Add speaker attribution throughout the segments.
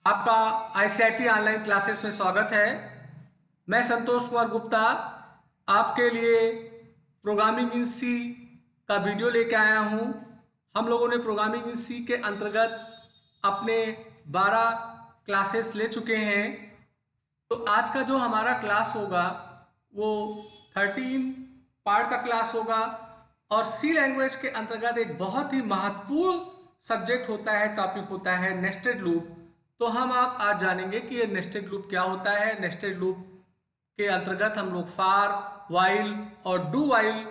Speaker 1: आपका ICIT online classes में स्वागत है। मैं संतोष कुमार गुप्ता आपके लिए प्रोग्रामिंग इन सी का वीडियो लेके आया हूं। हम लोगों ने प्रोग्रामिंग इन सी के अंतर्गत अपने 12 क्लासेस ले चुके हैं। तो आज का जो हमारा क्लास होगा वो 13 पार्ट का क्लास होगा और सी लैंग्वेज के अंतर्गत एक बहुत ही महत्वपूर्ण सब्जेक्ट होता है, टॉपिक होता है नेस्टेड लूप। तो हम आप आज जानेंगे कि ये नेस्टेड लूप क्या होता है। नेस्टेड लूप के अंतर्गत हम लोग फार, वाइल और डू वाइल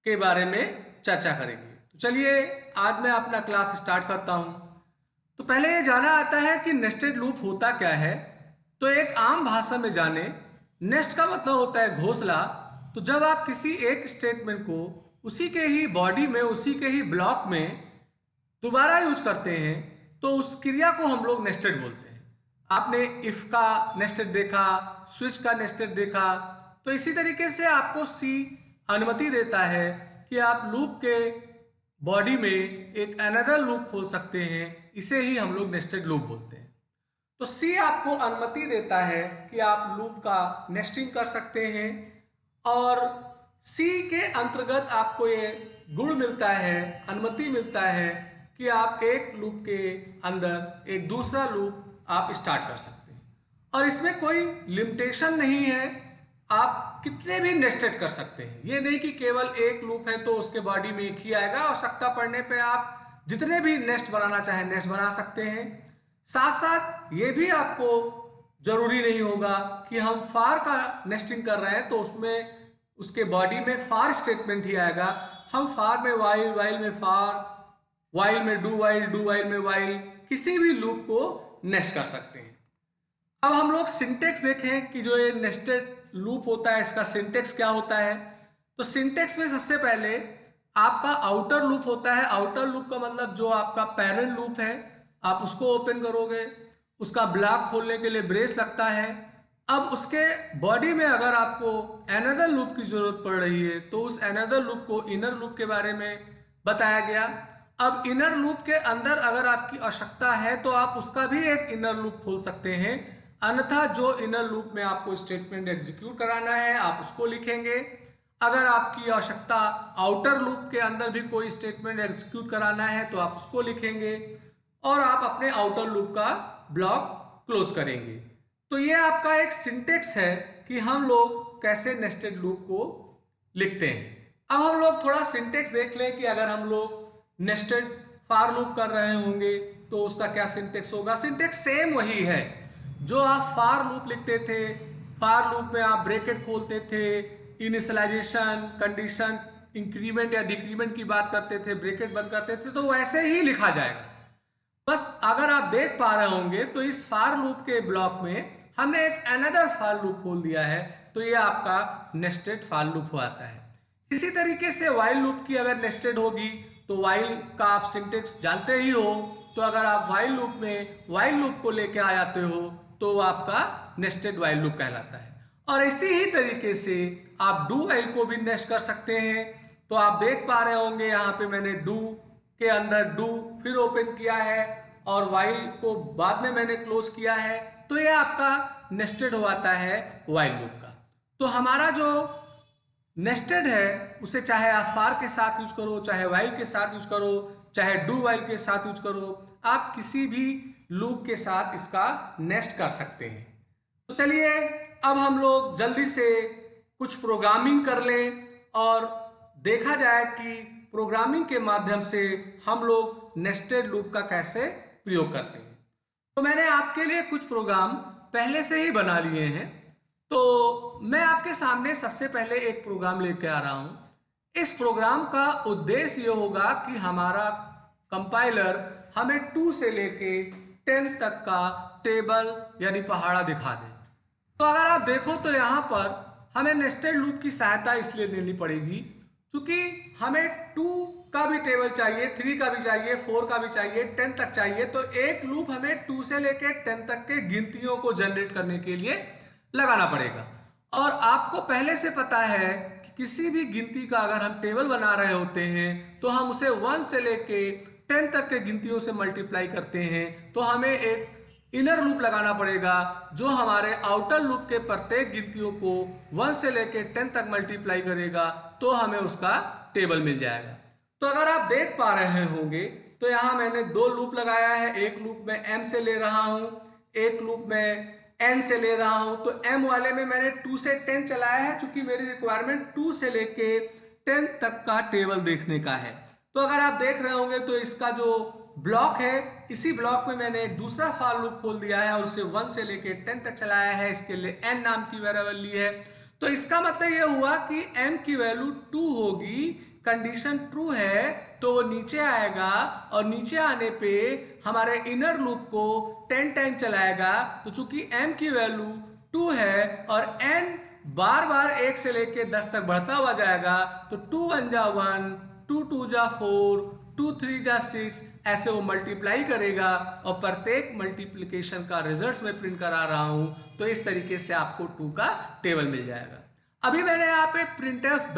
Speaker 1: के बारे में चर्चा करेंगे। तो चलिए आज मैं अपना क्लास स्टार्ट करता हूं। तो पहले ये जाना आता है कि नेस्टेड लूप होता क्या है। तो एक आम भाषा में जाने, नेस्ट का मतलब होता है घोंसला। तो जब आप किसी एक स्टेटमेंट को उसी के ही बॉडी में, उसी के ही ब्लॉक में दोबारा यूज करते हैं तो उस क्रिया को हम लोग नेस्टेड बोलते हैं। आपने इफ का नेस्टेड देखा, स्विच का नेस्टेड देखा। तो इसी तरीके से आपको सी अनुमति देता है कि आप लूप के बॉडी में एक अनदर लूप खोल सकते हैं। इसे ही हम लोग नेस्टेड लूप बोलते हैं। तो सी आपको अनुमति देता है कि आप लूप का नेस्टिंग कर सकते हैं और सी के अंतर्गत आपको ये गुण मिलता है, अनुमति मिलता है कि आप एक लूप के अंदर एक दूसरा लूप आप स्टार्ट कर सकते हैं और इसमें कोई लिमिटेशन नहीं है। आप कितने भी नेस्टेड कर सकते हैं। ये नहीं कि केवल एक लूप है तो उसके बॉडी में एक ही आएगा। आवश्यकता पड़ने पे आप जितने भी नेस्ट बनाना चाहें नेस्ट बना सकते हैं। साथ साथ ये भी आपको जरूरी नहीं होगा कि हम फार का नेस्टिंग कर रहे हैं तो उसमें उसके बॉडी में फार स्टेटमेंट ही आएगा। हम फार में वाइल, वाइल में फार, वाइल में डू वाइल, डू वाइल में वाइल, किसी भी लूप को नेस्ट कर सकते हैं। अब हम लोग सिंटेक्स देखें कि जो ये नेस्टेड लूप होता है इसका सिंटेक्स क्या होता है। तो सिंटेक्स में सबसे पहले आपका आउटर लूप होता है। आउटर लूप का मतलब जो आपका पेरेंट लूप है आप उसको ओपन करोगे, उसका ब्लॉक खोलने के लिए ब्रेस लगता है। अब उसके बॉडी में अगर आपको अनदर लूप की जरूरत पड़ रही है तो उस अनदर लूप को इनर लूप के बारे में बताया गया। अब इनर लूप के अंदर अगर आपकी आवश्यकता है तो आप उसका भी एक इनर लूप खोल सकते हैं। अन्यथा जो इनर लूप में आपको स्टेटमेंट एग्जीक्यूट कराना है आप उसको लिखेंगे। अगर आपकी आवश्यकता आउटर लूप के अंदर भी कोई स्टेटमेंट एग्जीक्यूट कराना है तो आप उसको लिखेंगे और आप अपने आउटर लूप का ब्लॉक क्लोज करेंगे। तो ये आपका एक सिंटेक्स है कि हम लोग कैसे नेस्टेड लूप को लिखते हैं। अब हम लोग थोड़ा सिंटेक्स देख लें कि अगर हम लोग नेस्टेड फार लूप कर रहे होंगे तो उसका क्या सिंटेक्स होगा। सिंटेक्स सेम वही है जो आप फार लूप लिखते थे। फार लूप में आप ब्रैकेट खोलते थे, इनिशियलाइजेशन, कंडीशन, इंक्रीमेंट या डिक्रीमेंट की बात करते थे, ब्रैकेट बंद करते थे, तो वैसे ही लिखा जाएगा। बस अगर आप देख पा रहे होंगे तो इस फार लूप के ब्लॉक में हमने एक अनदर फार लूप खोल दिया है तो ये आपका नेस्टेड फार लूप आता है। इसी तरीके से वाइल लूप की अगर नेस्टेड होगी तो वाइल का आप सिंटेक्स जानते ही हो। तो अगर आप वाइल लूप में वाइल लूप को लेके आ जाते हो तो आपका नेस्टेड वाइल लूप कहलाता है। और इसी ही तरीके से आप डू वाइल को भी नेस्ट कर सकते हैं। तो आप देख पा रहे होंगे यहाँ पे मैंने डू के अंदर डू फिर ओपन किया है और वाइल को बाद में मैंने क्लोज किया है। तो ये आपका नेस्टेड हो आता है वाइल लूप का। तो हमारा जो नेस्टेड है उसे चाहे आप फार के साथ यूज करो, चाहे वाइल के साथ यूज करो, चाहे डू वाइल के साथ यूज करो, आप किसी भी लूप के साथ इसका नेस्ट कर सकते हैं। तो चलिए अब हम लोग जल्दी से कुछ प्रोग्रामिंग कर लें और देखा जाए कि प्रोग्रामिंग के माध्यम से हम लोग नेस्टेड लूप का कैसे प्रयोग करते हैं। तो मैंने आपके लिए कुछ प्रोग्राम पहले से ही बना लिए हैं। तो मैं आपके सामने सबसे पहले एक प्रोग्राम लेके आ रहा हूं। इस प्रोग्राम का उद्देश्य ये होगा कि हमारा कंपाइलर हमें 2 से लेके 10 तक का टेबल यानी पहाड़ा दिखा दे। तो अगर आप देखो तो यहाँ पर हमें नेस्टेड लूप की सहायता इसलिए लेनी पड़ेगी क्योंकि हमें 2 का भी टेबल चाहिए, 3 का भी चाहिए, 4 का भी चाहिए, 10 तक चाहिए। तो एक लूप हमें 2 से लेके 10 तक के गिनतियों को जनरेट करने के लिए लगाना पड़ेगा। और आपको पहले से पता है कि किसी भी गिनती का अगर हम टेबल बना रहे होते हैं तो हम उसे 1 से लेके 10 तक के गिनतियों से मल्टीप्लाई करते हैं तो हमें एक इनर लूप लगाना पड़ेगा जो हमारे आउटर लूप के प्रत्येक गिनतियों को 1 से लेके 10 तक मल्टीप्लाई करेगा, तो हमें उसका टेबल मिल जाएगा। तो अगर आप देख पा रहे होंगे तो यहाँ मैंने 2 लूप लगाया है। एक लूप में m से ले रहा हूँ, एक लूप में n से ले रहा हूँ। तो m वाले में मैंने 2 से 10 चलाया है, चूंकि मेरी रिक्वायरमेंट 2 से लेके 10 तक का टेबल देखने का है। तो अगर आप देख रहे होंगे तो इसका जो ब्लॉक है, इसी ब्लॉक में मैंने दूसरा फॉर लूप खोल दिया है और उसे 1 से लेके 10 तक चलाया है। इसके लिए n नाम की वेरिएबल ली है। तो इसका मतलब यह हुआ कि m की वैल्यू 2 होगी, कंडीशन ट्रू है तो वो नीचे आएगा और नीचे आने पे हमारे इनर लूप को 10 टाइम चलाएगा। तो चूंकि m की वैल्यू 2 है और n बार बार 1 से लेके 10 तक बढ़ता हुआ जाएगा, तो 2 1 जा 1, 2 2 जा 4, 2 3 जा 6, ऐसे वो मल्टीप्लाई करेगा और प्रत्येक मल्टीप्लिकेशन का रिजल्ट मैं प्रिंट करा रहा हूं। तो इस तरीके से आपको 2 का टेबल मिल जाएगा। अभी मैंने यहाँ पे printf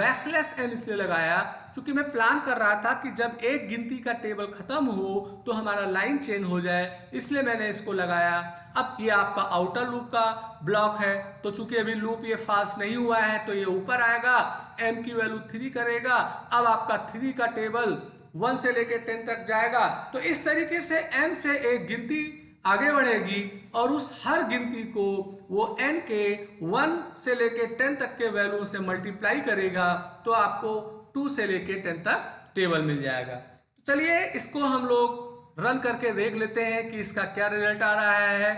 Speaker 1: \n इसलिए लगाया क्योंकि मैं प्लान कर रहा था कि जब एक गिनती का टेबल खत्म हो तो हमारा लाइन चेंज हो जाए, इसलिए मैंने इसको लगाया। अब ये आपका आउटर लूप का ब्लॉक है, तो चूंकि अभी लूप ये फाल्स नहीं हुआ है तो ये ऊपर आएगा, m की वैल्यू 3 करेगा। अब आपका 3 का टेबल 1 से लेके 10 तक जाएगा। तो इस तरीके से m से एक गिनती आगे बढ़ेगी और उस हर गिनती को वो n के 1 से लेके 10 तक के वैल्यू से मल्टीप्लाई करेगा, तो आपको 2 से लेके 10 तक टेबल मिल जाएगा। चलिए इसको हम लोग रन करके देख लेते हैं कि इसका क्या रिजल्ट आ रहा है।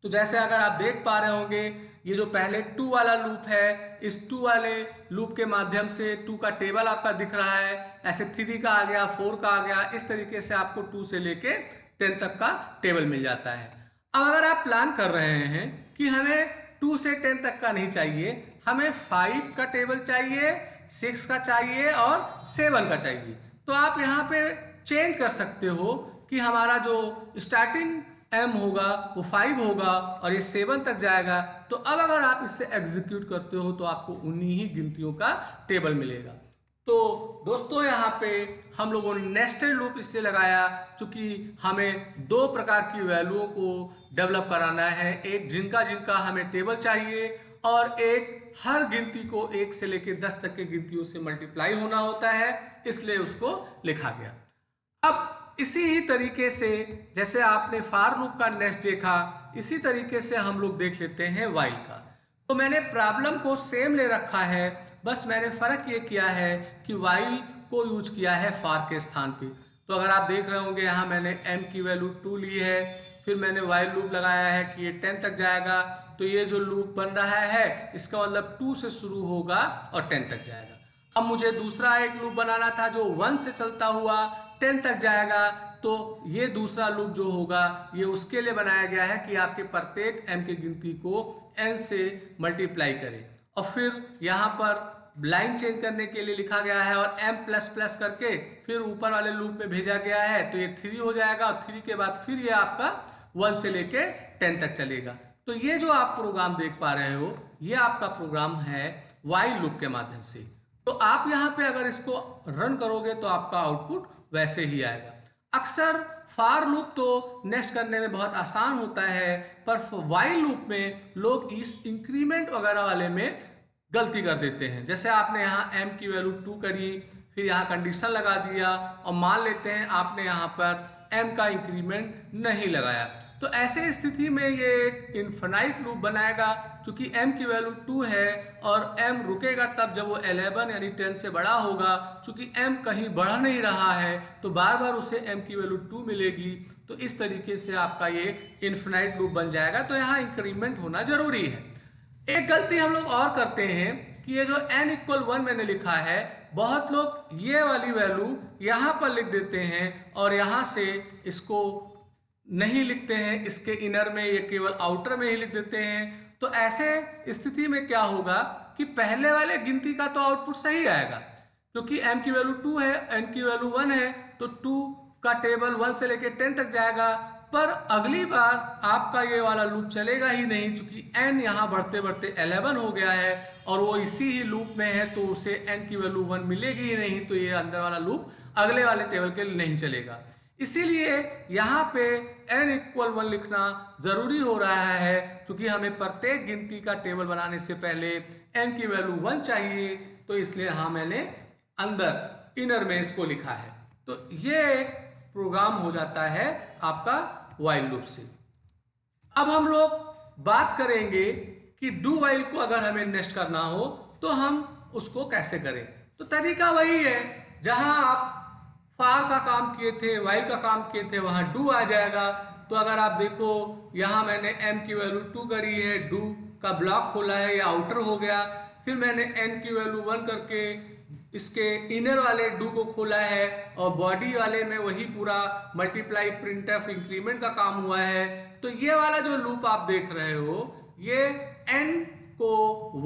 Speaker 1: तो जैसे अगर आप देख पा रहे होंगे, ये जो पहले 2 वाला लूप है, इस 2 वाले लूप के माध्यम से 2 का टेबल आपका दिख रहा है। ऐसे 3 का आ गया, 4 का आ गया, इस तरीके से आपको 2 से लेके 10 तक का टेबल मिल जाता है। अब अगर आप प्लान कर रहे हैं कि हमें 2 से 10 तक का नहीं चाहिए, हमें 5 का टेबल चाहिए, 6 का चाहिए और 7 का चाहिए, तो आप यहाँ पे चेंज कर सकते हो कि हमारा जो स्टार्टिंग m होगा वो 5 होगा और ये 7 तक जाएगा। तो अब अगर आप इससे एग्जीक्यूट करते हो तो आपको उन्हीं ही गिनतियों का टेबल मिलेगा। तो दोस्तों यहाँ पे हम लोगों ने नेस्टेड लूप इसलिए लगाया क्योंकि हमें 2 प्रकार की वैल्यूओं को डेवलप कराना है, एक जिनका हमें टेबल चाहिए और एक हर गिनती को 1 से लेकर 10 तक के गिनतियों से मल्टीप्लाई होना होता है, इसलिए उसको लिखा गया। अब इसी ही तरीके से जैसे आपने फॉर लूप का नेक्स्ट देखा, इसी तरीके से हम लोग देख लेते हैं व्हाइल का। तो मैंने प्रॉब्लम को सेम ले रखा है, बस मैंने फर्क ये किया है कि व्हाइल को यूज किया है फॉर के स्थान पे। तो अगर आप देख रहे होंगे यहाँ मैंने m की वैल्यू 2 ली है, फिर मैंने व्हाइल लूप लगाया है कि ये 10 तक जाएगा। तो ये जो लूप बन रहा है इसका मतलब 2 से शुरू होगा और 10 तक जाएगा। अब मुझे दूसरा एक लूप बनाना था जो 1 से चलता हुआ 10 तक जाएगा, तो ये दूसरा लूप जो होगा ये उसके लिए बनाया गया है कि आपके प्रत्येक m की गिनती को n से मल्टीप्लाई करें। और फिर यहाँ पर लाइन चेंज करने के लिए लिखा गया है और m प्लस प्लस करके फिर ऊपर वाले लूप में भेजा गया है, तो ये 3 हो जाएगा और 3 के बाद फिर ये आपका 1 से लेके 10 तक चलेगा। तो ये जो आप प्रोग्राम देख पा रहे हो ये आपका प्रोग्राम है व्हाइल लूप के माध्यम से। तो आप यहाँ पे अगर इसको रन करोगे तो आपका आउटपुट वैसे ही आएगा। अक्सर फॉर लूप तो नेक्स्ट करने में बहुत आसान होता है, पर व्हाइल लूप में लोग इस इंक्रीमेंट वगैरह वाले में गलती कर देते हैं। जैसे आपने यहाँ m की वैल्यू 2 करी, फिर यहाँ कंडीशन लगा दिया और मान लेते हैं आपने यहाँ पर m का इंक्रीमेंट नहीं लगाया, तो ऐसे स्थिति में ये इनफिनाइट लूप बनाएगा। क्योंकि m की वैल्यू 2 है और m रुकेगा तब जब वो 11 यानी 10 से बड़ा होगा। क्योंकि m कहीं बढ़ नहीं रहा है तो बार बार उसे m की वैल्यू 2 मिलेगी। तो इस तरीके से आपका ये इनफिनाइट लूप बन जाएगा। तो यहाँ इंक्रीमेंट होना जरूरी है। एक गलती हम लोग और करते हैं कि ये जो n = 1 मैंने लिखा है, बहुत लोग ये वाली वैल्यू यहाँ पर लिख देते हैं और यहाँ से इसको नहीं लिखते हैं, इसके इनर में, ये केवल आउटर में ही लिख देते हैं। तो ऐसे स्थिति में क्या होगा कि पहले वाले गिनती का तो आउटपुट सही आएगा क्योंकि m की वैल्यू 2 है, n की वैल्यू 1 है, तो 2 का टेबल 1 से लेकर 10 तक जाएगा। पर अगली बार आपका ये वाला लूप चलेगा ही नहीं क्योंकि n यहाँ बढ़ते बढ़ते 11 हो गया है और वो इसी ही लूप में है, तो उसे n की वैल्यू 1 मिलेगी ही नहीं। तो ये अंदर वाला लूप अगले वाले टेबल के लिए नहीं चलेगा। इसीलिए यहाँ पे n इक्वल 1 लिखना जरूरी हो रहा है, क्योंकि हमें प्रत्येक गिनती का टेबल बनाने से पहले n की वैल्यू 1 चाहिए। तो इसलिए हाँ मैंने अंदर इनर में इसको लिखा है। तो ये एक प्रोग्राम हो जाता है आपका व्हाइल लूप से। अब हम लोग बात करेंगे कि डू व्हाइल को अगर हमें नेक्स्ट करना हो तो हम उसको कैसे करें। तो तरीका वही है, जहां आप फार का काम किए थे, व्हाइल का काम किए थे, वहां डू आ जाएगा। तो अगर आप देखो यहां मैंने m की वैल्यू 2 करी है, डू का ब्लॉक खोला है, ये आउटर हो गया। फिर मैंने n की वैल्यू 1 करके इसके इनर वाले डू को खोला है, और बॉडी वाले में वही पूरा मल्टीप्लाई प्रिंटफ इंक्रीमेंट का काम हुआ है। तो ये वाला जो लूप आप देख रहे हो, ये n को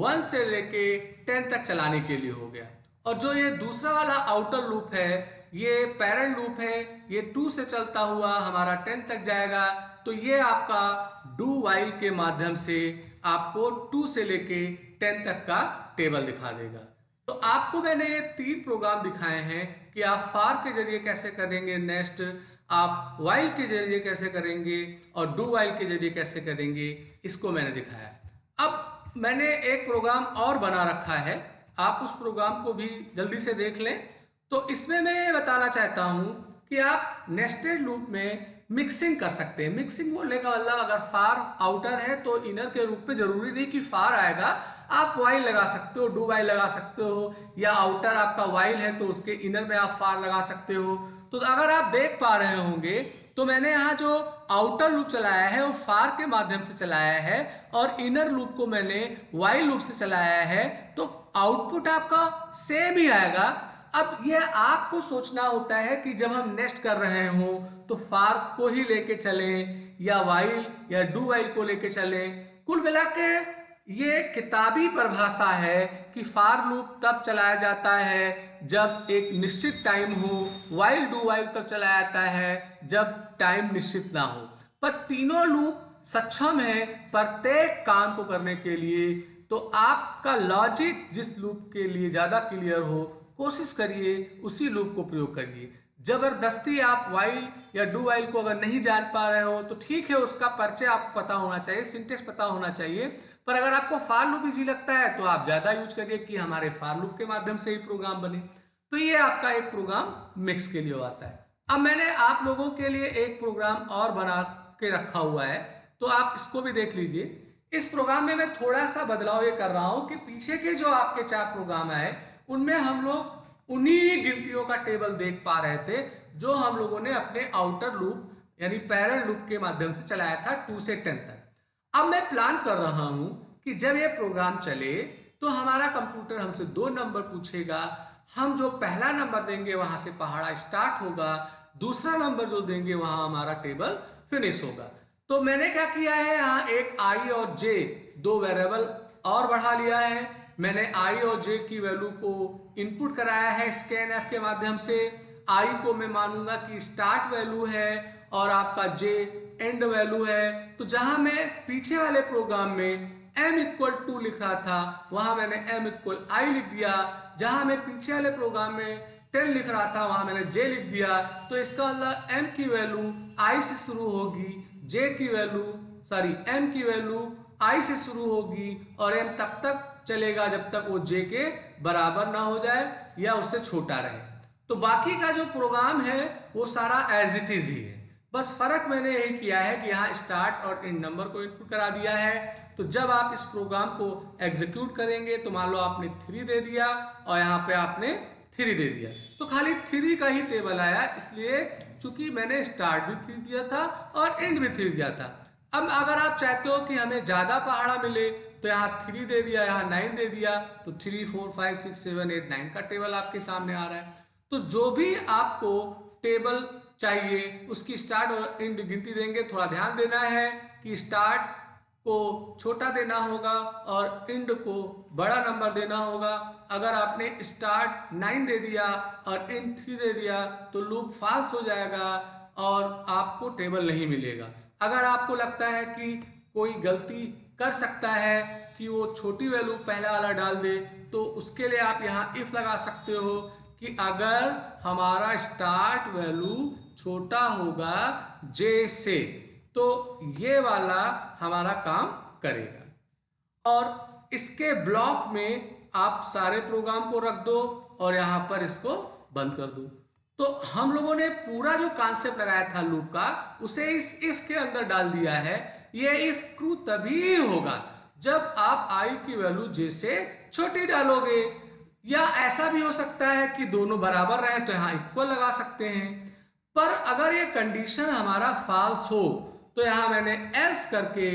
Speaker 1: 1 से लेके 10 तक चलाने के लिए हो गया। और जो ये दूसरा वाला आउटर लूप है, ये पैरेंट लूप है, ये 2 से चलता हुआ हमारा 10 तक जाएगा। तो ये आपका डू व्हाइल के माध्यम से आपको 2 से लेके 10 तक का टेबल दिखा देगा। तो आपको मैंने ये 3 प्रोग्राम दिखाए हैं कि आप फार के जरिए कैसे करेंगे नेक्स्ट, आप व्हाइल के जरिए कैसे करेंगे, और डू व्हाइल के जरिए कैसे करेंगे, इसको मैंने दिखाया। अब मैंने एक प्रोग्राम और बना रखा है, आप उस प्रोग्राम को भी जल्दी से देख लें। तो इसमें मैं ये बताना चाहता हूं कि आप नेस्टेड लूप में मिक्सिंग कर सकते हैं। मिक्सिंग बोलने का मतलब, अगर फार आउटर है तो इनर के रूप में जरूरी नहीं कि फार आएगा, आप वाइल लगा सकते हो, डू वाइल लगा सकते हो, या आउटर आपका वाइल है तो उसके इनर में आप फार लगा सकते हो। तो अगर आप देख पा रहे होंगे तो मैंने यहाँ जो आउटर लूप चलाया है वो फार के माध्यम से चलाया है, और इनर लूप को मैंने वाइल लूप से चलाया है। तो आउटपुट आपका सेम ही आएगा। अब यह आपको सोचना होता है कि जब हम नेक्स्ट कर रहे हो तो फार को ही लेके चलें, या वाइल या डू वाइल को लेके चलें। कुल मिला के ये किताबी परिभाषा है कि फार लूप तब चलाया जाता है जब एक निश्चित टाइम हो, वाइल डू वाइल तब चलाया जाता है जब टाइम निश्चित ना हो। पर तीनों लूप सक्षम है प्रत्येक काम को करने के लिए। तो आपका लॉजिक जिस लूप के लिए ज्यादा क्लियर हो, कोशिश करिए उसी लूप को प्रयोग करिए। जबरदस्ती आप वाइल या डू वाइल को अगर नहीं जान पा रहे हो तो ठीक है, उसका परिचय आपको पता होना चाहिए, सिंटेक्स पता होना चाहिए। पर अगर आपको फार लूप इजी लगता है तो आप ज्यादा यूज करिए कि हमारे फार लूप के माध्यम से ही प्रोग्राम बने। तो ये आपका एक प्रोग्राम मिक्स के लिए आता है। अब मैंने आप लोगों के लिए एक प्रोग्राम और बना के रखा हुआ है, तो आप इसको भी देख लीजिए। इस प्रोग्राम में मैं थोड़ा सा बदलाव ये कर रहा हूं कि पीछे के जो आपके 4 प्रोग्राम आए उनमें हम लोग उन्हीं गिनतियों का टेबल देख पा रहे थे जो हम लोगों ने अपने आउटर लूप यानी पैरेंट लूप के माध्यम से चलाया था 2 से 10 तक। अब मैं प्लान कर रहा हूं कि जब ये प्रोग्राम चले तो हमारा कंप्यूटर हमसे 2 नंबर पूछेगा। हम जो पहला नंबर देंगे वहां से पहाड़ा स्टार्ट होगा, दूसरा नंबर जो देंगे वहां हमारा टेबल फिनिश होगा। तो मैंने क्या किया है, यहाँ एक i और j 2 वेरिएबल और बढ़ा लिया है। मैंने i और j की वैल्यू को इनपुट कराया है स्कैनएफ के माध्यम से। i को मैं मानूंगा कि स्टार्ट वैल्यू है और आपका j एंड वैल्यू है। तो जहां मैं पीछे वाले प्रोग्राम में m इक्वल 2 लिख रहा था वहां मैंने m इक्वल i लिख दिया। जहां मैं पीछे वाले प्रोग्राम में 10 लिख रहा था वहां मैंने j लिख दिया। तो इसका मतलब m की वैल्यू i से शुरू होगी, j की वैल्यू m की वैल्यू i से शुरू होगी, और m तब तक चलेगा जब तक वो j के बराबर ना हो जाए या उससे छोटा रहे। तो बाकी का जो प्रोग्राम है वो सारा एज इट इज ही है, बस फर्क मैंने यही किया है कि यहाँ स्टार्ट और एंड नंबर को इनपुट करा दिया है। तो जब आप इस प्रोग्राम को एग्जीक्यूट करेंगे तो मान लो आपने 3 दे दिया और यहाँ पे आपने 3 दे दिया, तो खाली 3 का ही टेबल आया, इसलिए चूंकि मैंने स्टार्ट भी 3 दिया था और एंड भी 3 दिया था। अब अगर आप चाहते हो कि हमें ज्यादा पहाड़ा मिले तो यहाँ 3 दे दिया, यहाँ 9 दे दिया, तो 3 4 5 6 7 8 9 का टेबल आपके सामने आ रहा है। तो जो भी आपको टेबल चाहिए उसकी स्टार्ट और एंड गिनती देंगे। थोड़ा ध्यान देना है कि स्टार्ट को छोटा देना होगा और एंड को बड़ा नंबर देना होगा। अगर आपने स्टार्ट 9 दे दिया और एंड 3 दे दिया तो लूप फाल्स हो जाएगा और आपको टेबल नहीं मिलेगा। अगर आपको लगता है कि कोई गलती कर सकता है कि वो छोटी वैल्यू पहला वाला डाल दे, तो उसके लिए आप यहाँ इफ लगा सकते हो कि अगर हमारा स्टार्ट वैल्यू छोटा होगा j से, तो ये वाला हमारा काम करेगा। और इसके ब्लॉक में आप सारे प्रोग्राम को रख दो और यहां पर इसको बंद कर दो। तो हम लोगों ने पूरा जो कॉन्सेप्ट लगाया था लूप का, उसे इस इफ के अंदर डाल दिया है। ये इफ ट्रू तभी होगा जब आप i की वैल्यू j से छोटी डालोगे, या ऐसा भी हो सकता है कि दोनों बराबर रहे तो यहां इक्वल लगा सकते हैं। पर अगर ये कंडीशन हमारा फॉल्स हो तो यहां मैंने एल्स करके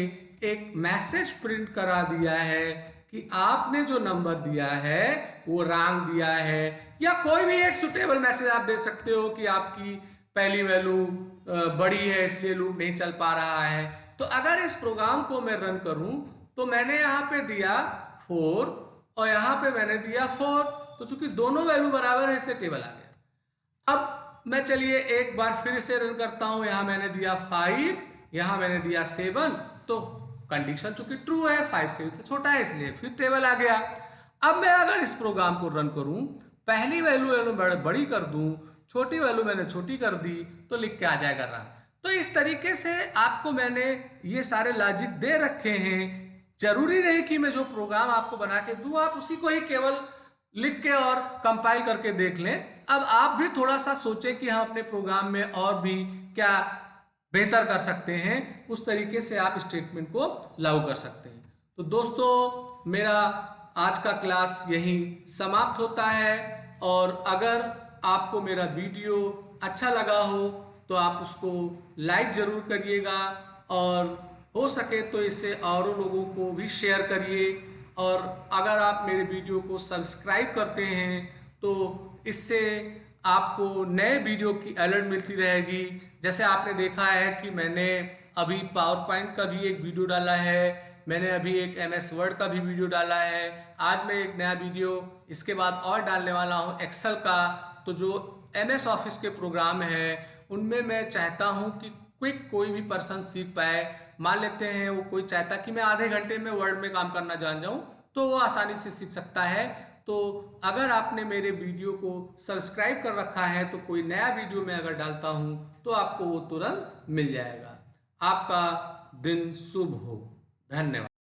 Speaker 1: एक मैसेज प्रिंट करा दिया है कि आपने जो नंबर दिया है वो रॉन्ग दिया है, या कोई भी एक सुटेबल मैसेज आप दे सकते हो कि आपकी पहली वैल्यू बड़ी है इसलिए लूप नहीं चल पा रहा है। तो अगर इस प्रोग्राम को मैं रन करूं तो मैंने यहाँ पे दिया 4 और यहाँ पे मैंने दिया 4, तो चूंकि दोनों वैल्यू बराबर है इसलिए टेबल आ गया। अब मैं चलिए एक बार फिर से रन करता हूं। यहां मैंने दिया 5, यहां मैंने दिया 7, तो कंडीशन चूंकि ट्रू है, 5 से छोटा है इसलिए फिर टेबल आ गया। अब मैं अगर इस प्रोग्राम को रन करूं, पहली वैल्यू बड़ी कर दूं, छोटी वैल्यू मैंने छोटी कर दी, तो लिख के आ जाएगा रन। तो इस तरीके से आपको मैंने ये सारे लॉजिक दे रखे हैं। जरूरी नहीं कि मैं जो प्रोग्राम आपको बना के दूं आप उसी को ही केवल लिख के और कंपाइल करके देख लें। अब आप भी थोड़ा सा सोचें कि हम अपने प्रोग्राम में और भी क्या बेहतर कर सकते हैं, उस तरीके से आप स्टेटमेंट को लागू कर सकते हैं। तो दोस्तों, मेरा आज का क्लास यहीं समाप्त होता है, और अगर आपको मेरा वीडियो अच्छा लगा हो तो आप उसको लाइक ज़रूर करिएगा, और हो सके तो इसे औरों लोगों को भी शेयर करिए। और अगर आप मेरे वीडियो को सब्सक्राइब करते हैं तो इससे आपको नए वीडियो की अलर्ट मिलती रहेगी। जैसे आपने देखा है कि मैंने अभी पावर पॉइंट का भी एक वीडियो डाला है, मैंने अभी एक MS वर्ड का भी वीडियो डाला है, आज मैं एक नया वीडियो इसके बाद और डालने वाला हूं एक्सेल का। तो जो MS ऑफिस के प्रोग्राम हैं उनमें मैं चाहता हूं कि क्विक कोई भी पर्सन सीख पाए। मान लेते हैं वो कोई चाहता कि मैं आधे घंटे में वर्ड में काम करना जान जाऊं, तो वो आसानी से सीख सकता है। तो अगर आपने मेरे वीडियो को सब्सक्राइब कर रखा है तो कोई नया वीडियो मैं अगर डालता हूं तो आपको वो तुरंत मिल जाएगा। आपका दिन शुभ हो। धन्यवाद।